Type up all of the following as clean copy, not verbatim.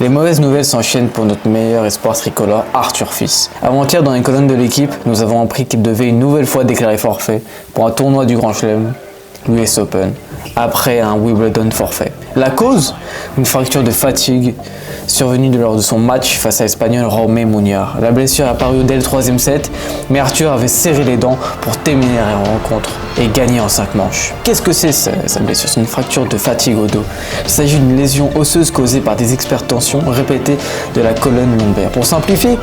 Les mauvaises nouvelles s'enchaînent pour notre meilleur espoir tricolore, Arthur Fils. Avant-hier, dans les colonnes de l'équipe, nous avons appris qu'il devait une nouvelle fois déclarer forfait pour un tournoi du Grand Chelem, l'US Open, après un Wimbledon forfait. La cause? Une fracture de fatigue survenue lors de son match face à l'Espagnol Jaume Muñoz. La blessure est apparue dès le 3e set, mais Arthur avait serré les dents pour terminer la rencontre et gagner en 5 manches. Qu'est-ce que c'est sa blessure? C'est une fracture de fatigue au dos. Il s'agit d'une lésion osseuse causée par des expertensions répétées de la colonne lombaire. Pour simplifier,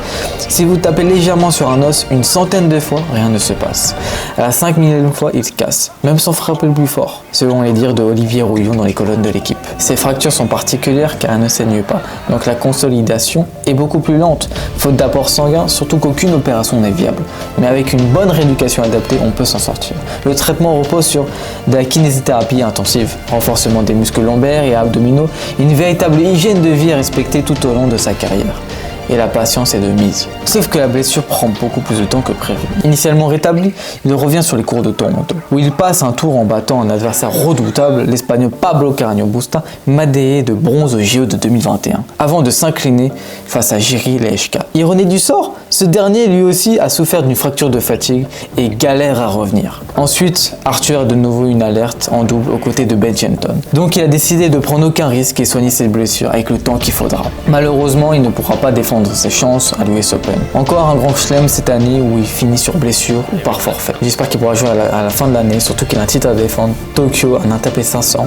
si vous tapez légèrement sur un os une centaine de fois, rien ne se passe. À la 5000e fois, il se casse, même sans frapper le plus fort, selon les dires de Olivier Rouillon dans les colonnes de l'équipe. Ces fractures sont particulières car elles ne saignent pas, donc la consolidation est beaucoup plus lente, faute d'apport sanguin, surtout qu'aucune opération n'est viable. Mais avec une bonne rééducation adaptée, on peut s'en sortir. Le traitement repose sur de la kinésithérapie intensive, renforcement des muscles lombaires et abdominaux, une véritable hygiène de vie à respecter tout au long de sa carrière. Et la patience est de mise. Sauf que la blessure prend beaucoup plus de temps que prévu. Initialement rétabli, il revient sur les cours de Toronto, où il passe un tour en battant un adversaire redoutable, l'Espagnol Pablo Carreño Busta, médaillé de bronze au JO de 2021, avant de s'incliner face à Jiří Lehečka. Ironie du sort, ce dernier lui aussi a souffert d'une fracture de fatigue et galère à revenir. Ensuite, Arthur a de nouveau une alerte en double aux côtés de Ben Shelton. Donc il a décidé de prendre aucun risque et soigner cette blessure avec le temps qu'il faudra. Malheureusement, il ne pourra pas défendre ses chances à l'US Open. Encore un grand chelem cette année où il finit sur blessure ou par forfait. J'espère qu'il pourra jouer à la fin de l'année, surtout qu'il a un titre à défendre. Tokyo en a tapé 500.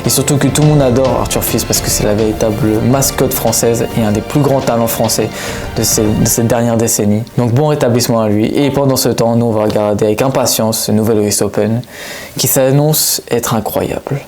Et surtout que tout le monde adore Arthur Fils parce que c'est la véritable mascotte française et un des plus grands talents français de cette dernière décennie. Donc bon rétablissement à lui. Et pendant ce temps, nous on va regarder avec impatience ce nouvel US Open qui s'annonce être incroyable.